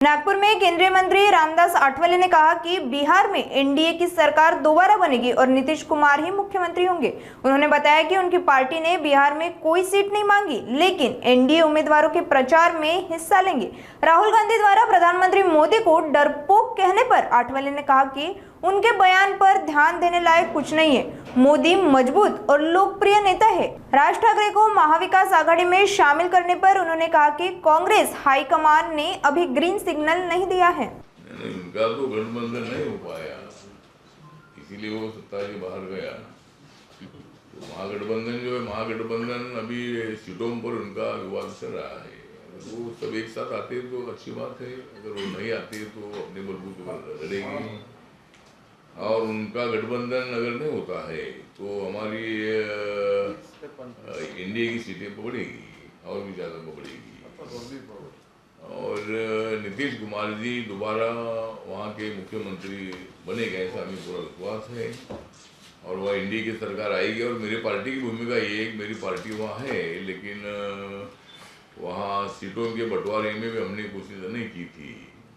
नागपुर में केंद्रीय मंत्री रामदास आठवले ने कहा कि बिहार में एनडीए की सरकार दोबारा बनेगी और नीतीश कुमार ही मुख्यमंत्री होंगे। उन्होंने बताया कि उनकी पार्टी ने बिहार में कोई सीट नहीं मांगी, लेकिन एनडीए उम्मीदवारों के प्रचार में हिस्सा लेंगे। राहुल गांधी द्वारा प्रधानमंत्री मोदी को डरपोक कहने पर आठवले ने कहा कि उनके बयान पर ध्यान देने लायक कुछ नहीं है। मोदी मजबूत और लोकप्रिय नेता है। राज ठाकरे को महाविकास आघाड़ी में शामिल करने पर उन्होंने कहा कि कांग्रेस हाईकमान ने अभी ग्रीन सिग्नल नहीं दिया है। उनका तो गठबंधन नहीं हो पाया, इसीलिए वो सत्ता से बाहर गया। तो महागठबंधन जो है, महागठबंधन अभी सीटों पर उनका विवाद चल रहा है। वो सब एक साथ आते तो अच्छी बात है, अगर वो नहीं आते तो अपने बलबूते पर लड़ेंगे। और उनका गठबंधन अगर नहीं होता है तो हमारी एनडीए की सीटें पकड़ेगी और भी ज़्यादा पकड़ेगी। और नीतीश कुमार जी दोबारा वहाँ के मुख्यमंत्री बनेगा, ऐसा हमें पूरा विश्वास है। और वह एनडीए की सरकार आएगी। और मेरी पार्टी की भूमिका ये है कि मेरी पार्टी वहाँ है, लेकिन वहाँ सीटों के बंटवारे में भी हमने कोशिश नहीं की थी।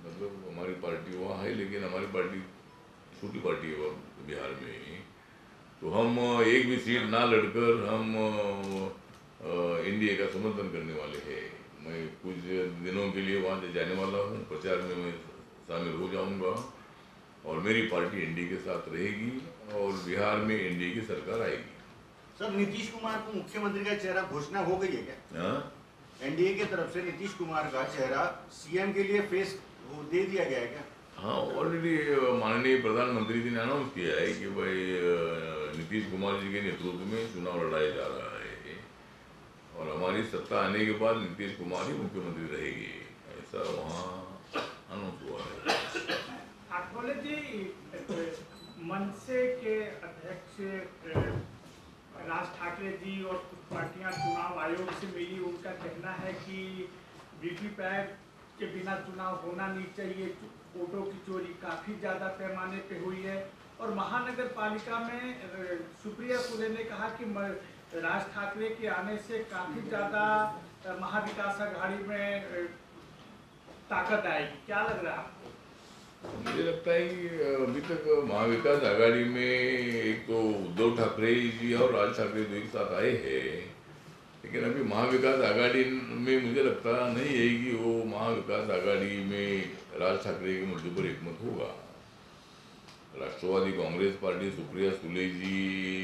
मतलब हमारी पार्टी वहाँ है, लेकिन हमारी पार्टी छोटी पार्टी है बिहार में। तो हम एक भी सीट ना लड़कर हम एनडीए का समर्थन करने वाले हैं। मैं कुछ दिनों के लिए वहाँ जाने वाला हूँ, प्रचार में मैं शामिल हो जाऊँगा और मेरी पार्टी एनडीए के साथ रहेगी और बिहार में एनडीए की सरकार आएगी। सर, नीतीश कुमार को मुख्यमंत्री का चेहरा घोषणा हो गई है क्या? एनडीए की तरफ से नीतीश कुमार का चेहरा सीएम के लिए फेस दे दिया गया है क्या? हाँ, ऑलरेडी माननीय प्रधानमंत्री जी ने अनाउंस किया है कि भाई नीतीश कुमार जी के नेतृत्व में चुनाव लड़ाया जा रहा है और हमारी सत्ता आने के बाद नीतीश कुमार ही मुख्यमंत्री रहेगी, ऐसा वहाँ अनाउंस हुआ है। आठवले जी, मनसे के अध्यक्ष राज ठाकरे जी और कुछ पार्टियां चुनाव आयोग से मिली, उनका कहना है कि वीवीपैट के बिना चुनाव होना नहीं चाहिए। वोटों की चोरी काफी ज्यादा पैमाने पे हुई है। और महानगर पालिका में सुप्रिया सुले ने कहा कि राज ठाकरे के आने से काफी ज्यादा महाविकास आघाड़ी में ताकत आएगी। क्या लग रहा है आपको? मुझे लगता है कि अभी तक महाविकास आघाड़ी में एक तो उद्धव ठाकरे जी और राज ठाकरे दो एक साथ आए हैं, लेकिन अभी महाविकास आघाड़ी में मुझे लगता नहीं है कि वो महाविकास आघाड़ी में राज ठाकरे के मुद्दे पर एकमत होगा। राष्ट्रवादी कांग्रेस पार्टी सुप्रिया सुले जी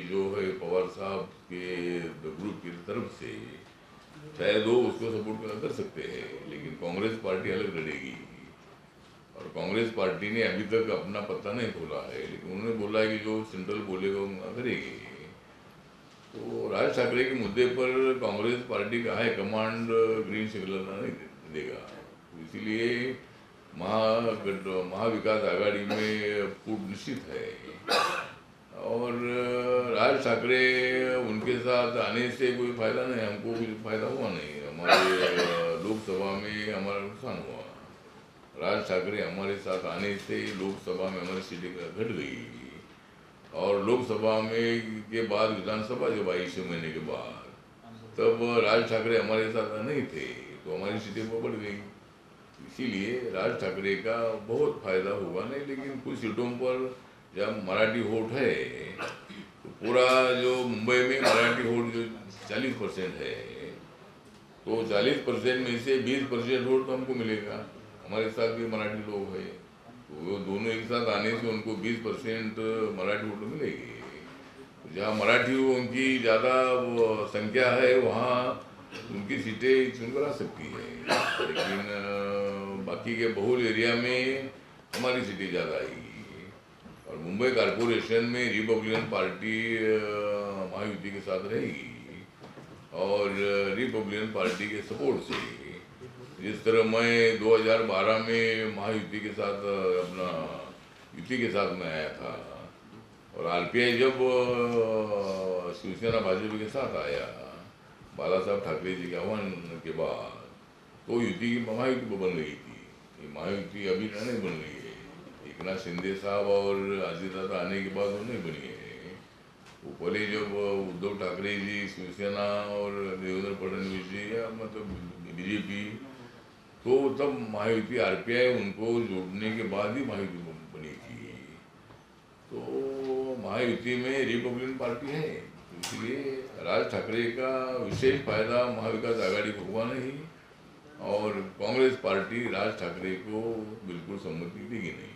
जो है पवार साहब के ग्रुप की तरफ से शायद वो उसको सपोर्ट कर सकते हैं, लेकिन कांग्रेस पार्टी अलग लड़ेगी। और कांग्रेस पार्टी ने अभी तक अपना पत्ता नहीं खोला है, लेकिन उन्होंने बोला है कि जो सेंट्रल बोलेगा वो करेगी। तो राज ठाकरे के मुद्दे पर कांग्रेस पार्टी का हाई कमांड ग्रीन सिग्नल नहीं देगा, इसीलिए महाविकास आघाड़ी में फूट निश्चित है। और राज ठाकरे उनके साथ आने से कोई फायदा नहीं, हमको कुछ फायदा हुआ नहीं। हमारे लोकसभा में हमारा नुकसान हुआ। राज ठाकरे हमारे साथ आने से लोकसभा में हमारी सीटें घट गई और लोकसभा में के बाद विधानसभा जब आई 6 महीने के बाद, तब राज ठाकरे हमारे साथ नहीं थे तो हमारी सीटें बढ़ गई। इसीलिए राज ठाकरे का बहुत फायदा होगा नहीं, लेकिन कुछ सीटों पर जब मराठी वोट है तो पूरा जो मुंबई में मराठी वोट जो 40% है, तो 40% में से 20% वोट तो हमको मिलेगा। हमारे साथ भी मराठी लोग हैं, तो वो दोनों एक साथ आने से उनको 20% मराठी वोट मिलेगी। जहाँ मराठियों की ज़्यादा संख्या है वहाँ उनकी सीटें चुनकर आ सकती है, लेकिन बाकी के बहुल एरिया में हमारी सीटें ज़्यादा आएगी। और मुंबई कॉरपोरेशन में रिपब्लिकन पार्टी महायुति के साथ रहेगी और रिपब्लिकन पार्टी के सपोर्ट से, जिस तरह मैं 2012 में महायुति के साथ अपना युति के साथ में आया था और आरपीआई जब शिवसेना भाजपा के साथ आया बाला साहब ठाकरे जी के आह्वान के बाद, तो युति की महायुति बन गई थी। ये महायुति अभी नहीं बन रही है। एकनाथ शिंदे साहब और अजितदादा आने के बाद वो नहीं बनी है। वो पहले जब उद्धव ठाकरे जी, शिवसेना और देवेंद्र फडणवीस जी या मतलब बीजेपी तो तब महायुति आरपीआई उनको जोड़ने के बाद ही महायुति बनी थी। तो महायुति में रिपब्लिकन पार्टी है, इसलिए राज ठाकरे का विशेष फायदा महाविकास आघाड़ी को हुआ नहीं और कांग्रेस पार्टी राज ठाकरे को बिल्कुल सम्मति देगी नहीं।